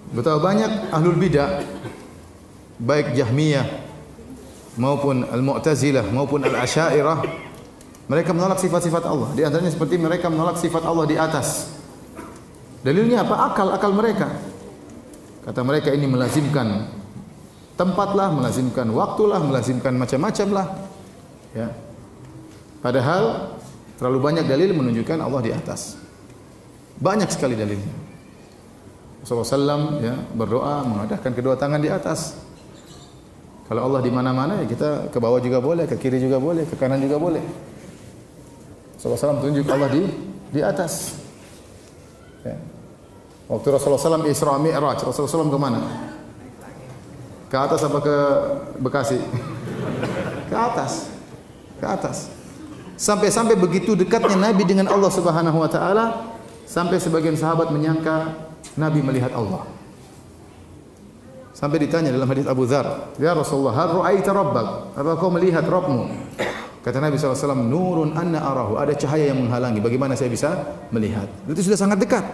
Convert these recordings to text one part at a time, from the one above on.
Betapa banyak ahlul bidah, baik Jahmiyah maupun Al-Mu'tazilah maupun Al-Asy'ariyah, mereka menolak sifat-sifat Allah. Di antaranya seperti mereka menolak sifat Allah di atas. Dalilnya apa? Akal mereka. Kata mereka ini melazimkan tempatlah, melazimkan waktulah, melazimkan macam-macam lah. Ya. Padahal terlalu banyak dalil menunjukkan Allah di atas. Banyak sekali dalilnya. Rasulullah SAW ya, berdoa mengadahkan kedua tangan di atas. Kalau Allah di mana-mana ya kita ke bawah juga boleh, ke kiri juga boleh, ke kanan juga boleh. Rasulullah SAW tunjuk Allah di atas. Ya. Waktu Rasulullah SAW Isra Mi'raj, Rasulullah SAW ke mana? Ke atas apa ke Bekasi? Ke atas. Ke atas. Sampai-sampai begitu dekatnya Nabi dengan Allah Subhanahu wa taala, sampai sebagian sahabat menyangka Nabi melihat Allah. Sampai ditanya dalam hadis Abu Dzar, "Ya Rasulullah, hal ra'aita rabbak?" Apa kau melihat Rabbmu? Kata Nabi SAW, "Nurun anna arahu." Ada cahaya yang menghalangi. Bagaimana saya bisa melihat? Itu sudah sangat dekat.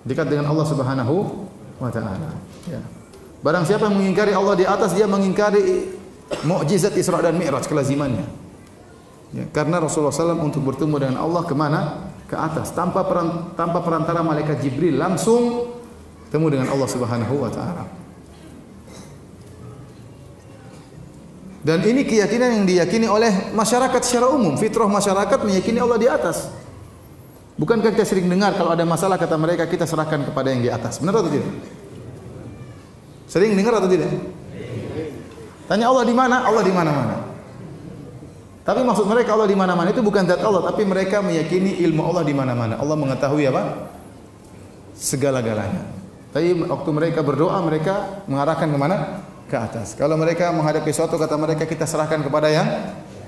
Dekat dengan Allah Subhanahu wa taala. Ya. Barang siapa yang mengingkari Allah di atas, dia mengingkari mukjizat Isra dan Mi'raj, kelazimannya. Ya, karena Rasulullah SAW untuk bertemu dengan Allah kemana? Ke atas, tanpa perantara malaikat Jibril, langsung bertemu dengan Allah Subhanahu wa taala. Dan ini keyakinan yang diyakini oleh masyarakat secara umum. Fitrah masyarakat meyakini Allah di atas. Bukankah kita sering dengar kalau ada masalah kata mereka kita serahkan kepada yang di atas? Benar atau tidak? Sering dengar atau tidak? Tanya Allah di mana? Allah di mana-mana. Tapi maksud mereka Allah di mana-mana itu bukan zat Allah, tapi mereka meyakini ilmu Allah di mana-mana. Allah mengetahui apa? Segala-galanya. Tapi waktu mereka berdoa, mereka mengarahkan ke mana? Ke atas. Kalau mereka menghadapi suatu, kata mereka kita serahkan kepada yang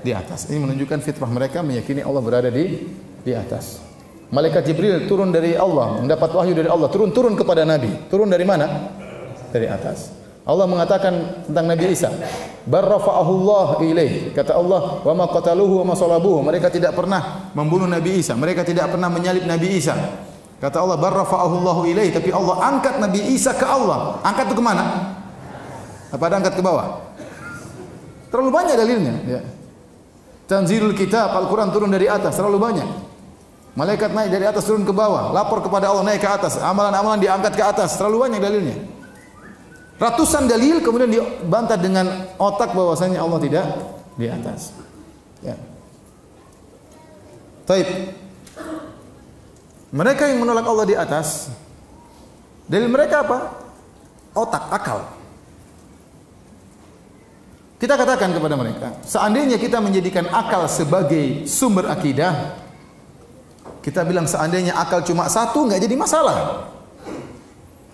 di atas. Ini menunjukkan fitrah mereka meyakini Allah berada di atas. Malaikat Jibril turun dari Allah, mendapat wahyu dari Allah, turun kepada Nabi. Turun dari mana? Dari atas. Allah mengatakan tentang Nabi Isa, "Bar rafa'ahu Allah ilaih." Kata Allah, "Wa ma qataluhu wa ma salabuhu." Mereka tidak pernah membunuh Nabi Isa, mereka tidak pernah menyalib Nabi Isa. Kata Allah, "Bar rafa'ahu Allah ilaih." Tapi Allah angkat Nabi Isa ke Allah. Angkat itu ke mana? Apa ada angkat ke bawah? Terlalu banyak dalilnya, ya. Tanzilul kitab, Al-Qur'an turun dari atas, terlalu banyak. Malaikat naik dari atas turun ke bawah, lapor kepada Allah naik ke atas, amalan-amalan diangkat ke atas, terlalu banyak dalilnya. Ratusan dalil kemudian dibantah dengan otak bahwasanya Allah tidak di atas. Ya. Taib. Mereka yang menolak Allah di atas, dalil mereka apa? Otak, akal. Kita katakan kepada mereka, seandainya kita menjadikan akal sebagai sumber akidah, kita bilang seandainya akal cuma satu, nggak jadi masalah.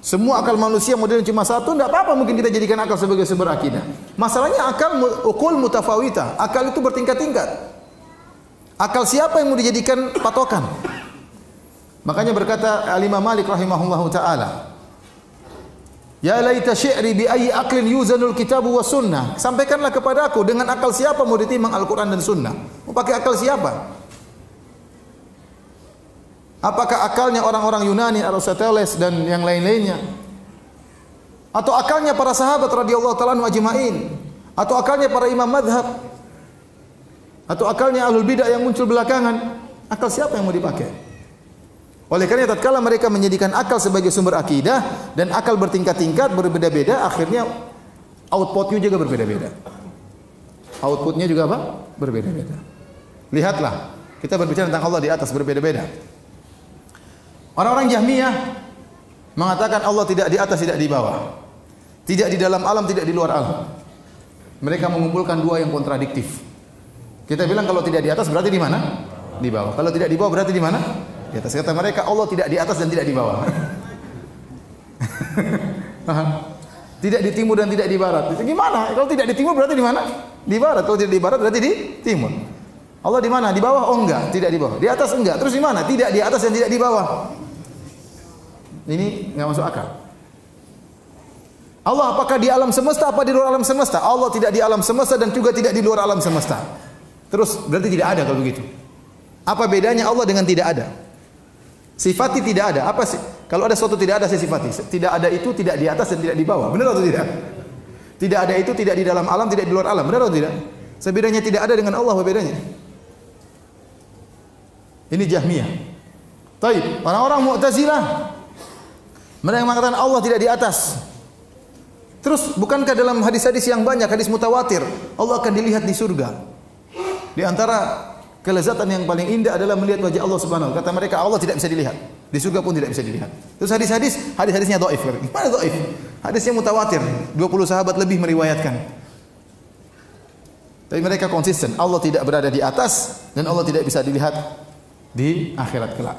Semua akal manusia modelnya cuma satu, tidak apa-apa mungkin kita jadikan akal sebagai sumber akidah. Masalahnya akal ukul mutafawita, akal itu bertingkat-tingkat. Akal siapa yang mau dijadikan patokan? Makanya berkata Al-Imam Malik rahimahullahu taala, "Ya laita syi'ri bi ayyi aqlin yuzanul kitabu was sunnah." Sampaikanlah kepada aku dengan akal siapa mau ditimbang Al-Qur'an dan sunnah? Mau pakai akal siapa? Apakah akalnya orang-orang Yunani, Aristoteles dan yang lain-lainnya? Atau akalnya para sahabat radhiyallahu ta'ala anhum ajma'in? Atau akalnya para imam madhab? Atau akalnya ahlul bidah yang muncul belakangan? Akal siapa yang mau dipakai? Oleh karena tatkala mereka menjadikan akal sebagai sumber akidah dan akal bertingkat-tingkat berbeda-beda, akhirnya outputnya juga berbeda-beda. Outputnya juga apa? Berbeda-beda. Lihatlah, kita berbicara tentang Allah di atas berbeda-beda. Orang-orang Jahmiyah mengatakan Allah tidak di atas, tidak di bawah. Tidak di dalam alam, tidak di luar alam. Mereka mengumpulkan dua yang kontradiktif. Kita bilang kalau tidak di atas berarti di mana? Di bawah. Kalau tidak di bawah berarti di mana? Di atas. Kata mereka Allah tidak di atas dan tidak di bawah. Tidak di timur dan tidak di barat. Itu gimana? Kalau tidak di timur berarti di mana? Di barat. Kalau tidak di barat berarti di timur. Allah di mana? Di bawah? Oh enggak, tidak di bawah. Di atas enggak. Terus di mana? Tidak di atas dan tidak di bawah. Ini enggak masuk akal. Allah apakah di alam semesta apa di luar alam semesta? Allah tidak di alam semesta dan juga tidak di luar alam semesta. Terus berarti tidak ada kalau begitu. Apa bedanya Allah dengan tidak ada? Sifatnya tidak ada. Apa sih? Kalau ada sesuatu tidak ada saya sifati. Tidak ada itu tidak di atas dan tidak di bawah. Benar atau tidak? Tidak ada itu tidak di dalam alam, tidak di luar alam. Benar atau tidak? Sebedanya tidak ada dengan Allah, apa bedanya? Ini Jahmiyah. Taib, orang-orang Mu'tazilah mereka mengatakan Allah tidak di atas. Terus bukankah dalam hadis-hadis yang banyak, hadis mutawatir, Allah akan dilihat di surga. Di antara kelezatan yang paling indah adalah melihat wajah Allah Subhanahu. Kata mereka Allah tidak bisa dilihat. Di surga pun tidak bisa dilihat. Terus hadis-hadisnya dhaif. Gimana dhaif? Hadisnya mutawatir, 20 sahabat lebih meriwayatkan. Tapi mereka konsisten, Allah tidak berada di atas dan Allah tidak bisa dilihat di akhirat kelak.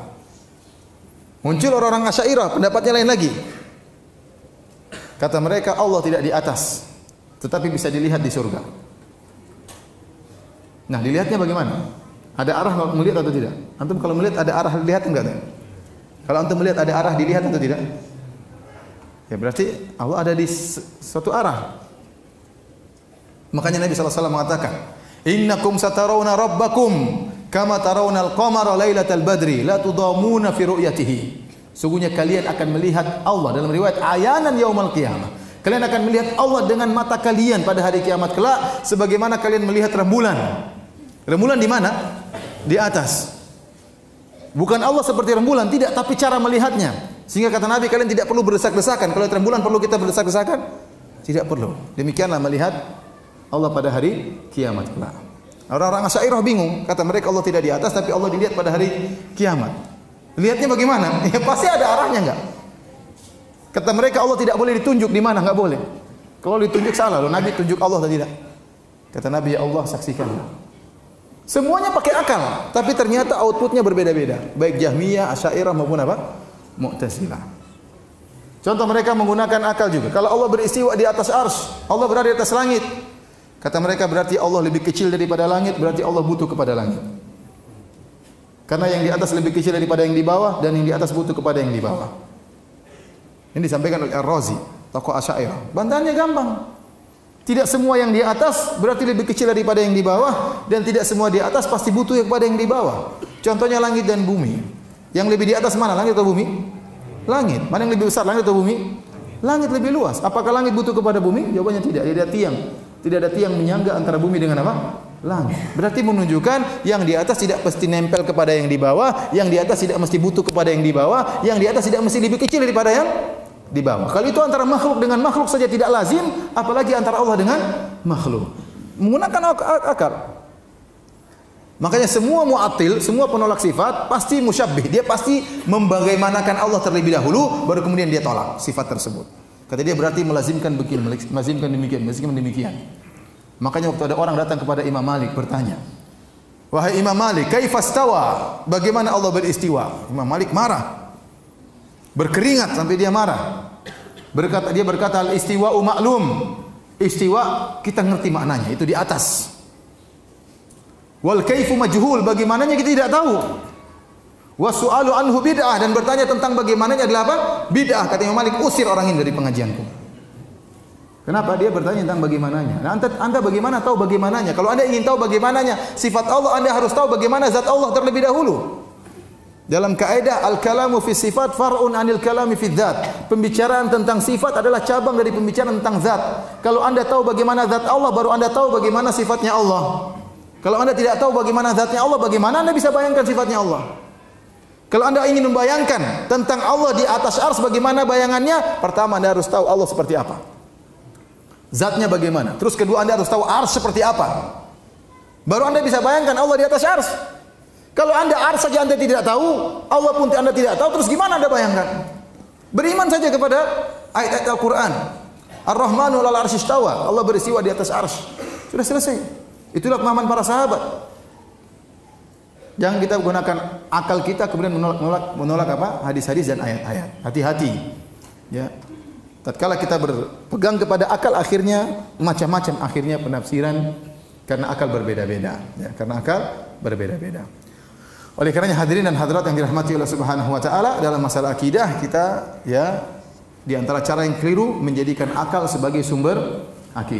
Muncul orang-orang Asy'ariyah, pendapatnya lain lagi. Kata mereka Allah tidak di atas, tetapi bisa dilihat di surga. Nah, dilihatnya bagaimana? Ada arah melihat atau tidak? Antum kalau melihat ada arah dilihat enggak? Kalau antum melihat ada arah dilihat atau tidak? Ya berarti Allah ada di suatu arah. Makanya Nabi SAW mengatakan, "Innakum satarawna rabbakum kama tarawna al-qamara lailatal badri la tudamuna fi ru'yatihi." Sungguhnya kalian akan melihat Allah dalam riwayat ayanan yaumal qiyamah. Kalian akan melihat Allah dengan mata kalian pada hari kiamat kelak sebagaimana kalian melihat rembulan. Rembulan di mana? Di atas. Bukan Allah seperti rembulan, tidak, tapi cara melihatnya. Sehingga kata Nabi kalian tidak perlu berdesak-desakan. Kalau rembulan perlu kita berdesak-desakan? Tidak perlu. Demikianlah melihat Allah pada hari kiamat kelak. Orang-orang Asy'ariyah bingung, kata mereka Allah tidak di atas tapi Allah dilihat pada hari kiamat. Lihatnya bagaimana? Ya pasti ada arahnya enggak? Kata mereka Allah tidak boleh ditunjuk di mana, enggak boleh. Kalau ditunjuk salah, loh Nabi tunjuk Allah atau tidak? Kata Nabi ya Allah saksikanlah. Semuanya pakai akal, tapi ternyata outputnya berbeda-beda. Baik Jahmiyah, Asy'ariyah maupun apa? Mu'tazilah. Contoh mereka menggunakan akal juga. Kalau Allah beristiwa di atas arsy, Allah berada di atas langit. Kata mereka berarti Allah lebih kecil daripada langit, berarti Allah butuh kepada langit. Karena yang di atas lebih kecil daripada yang di bawah dan yang di atas butuh kepada yang di bawah. Ini disampaikan oleh Ar-Razi, tokoh Asy'ariyah. Bantahannya gampang. Tidak semua yang di atas berarti lebih kecil daripada yang di bawah dan tidak semua di atas pasti butuh kepada yang di bawah. Contohnya langit dan bumi. Yang lebih di atas mana? Langit atau bumi? Langit. Mana yang lebih besar? Langit atau bumi? Langit lebih luas. Apakah langit butuh kepada bumi? Jawabannya tidak. Tidak ada tiang. Tidak ada tiang menyangga antara bumi dengan apa? Langit. Berarti menunjukkan yang di atas tidak mesti nempel kepada yang di bawah, yang di atas tidak mesti butuh kepada yang di bawah, yang di atas tidak mesti lebih kecil daripada yang di bawah. Kalau itu antara makhluk dengan makhluk saja tidak lazim, apalagi antara Allah dengan makhluk. Menggunakan akal. Makanya semua mu'attil, semua penolak sifat pasti musyabbih. Dia pasti membagaimanakan Allah terlebih dahulu, baru kemudian dia tolak sifat tersebut. Kata dia berarti melazimkan begini, melazimkan demikian. Makanya waktu ada orang datang kepada Imam Malik bertanya, "Wahai Imam Malik, kaifa stawa? Bagaimana Allah beristiwa?" Imam Malik marah. Berkeringat sampai dia marah. Dia berkata, "Al-istiwa'u ma'lum." Istiwa kita ngerti maknanya, itu di atas. Wal kaifu majhul, bagaimananya kita tidak tahu. Wasu'alu anhu bid'ah, dan bertanya tentang bagaimananya adalah apa? Bid'ah. Kata Imam Malik, usir orang ini dari pengajianku. Kenapa? Dia bertanya tentang bagaimananya. Nah, anda bagaimana tahu bagaimananya? Kalau anda ingin tahu bagaimananya sifat Allah, anda harus tahu bagaimana zat Allah terlebih dahulu. Dalam kaidah al-kalamu fi sifat far'un anil kalami fi dzat. Pembicaraan tentang sifat adalah cabang dari pembicaraan tentang zat. Kalau anda tahu bagaimana zat Allah, baru anda tahu bagaimana sifatnya Allah. Kalau anda tidak tahu bagaimana zatnya Allah, bagaimana anda bisa bayangkan sifatnya Allah? Kalau anda ingin membayangkan tentang Allah di atas arsy, bagaimana bayangannya? Pertama anda harus tahu Allah seperti apa. Zatnya bagaimana? Terus kedua anda harus tahu arsy seperti apa. Baru anda bisa bayangkan Allah di atas arsy. Kalau anda arsy saja anda tidak tahu, Allah pun anda tidak tahu, terus gimana anda bayangkan? Beriman saja kepada ayat-ayat Al-Quran. Ar-Rahmanu 'alal 'arsy istawa. Allah beristiwa di atas arsy. Sudah selesai. Itulah pemahaman para sahabat. Jangan kita gunakan akal kita kemudian menolak apa? Hadis-hadis dan ayat-ayat. Hati-hati. Ya. Tatkala kita berpegang kepada akal, akhirnya macam-macam akhirnya penafsiran karena akal berbeda-beda. Ya, karena akal berbeda-beda. Oleh karenanya hadirin dan hadirat yang dirahmati Allah Subhanahu wa taala, dalam masalah akidah kita ya di antara cara yang keliru menjadikan akal sebagai sumber akidah.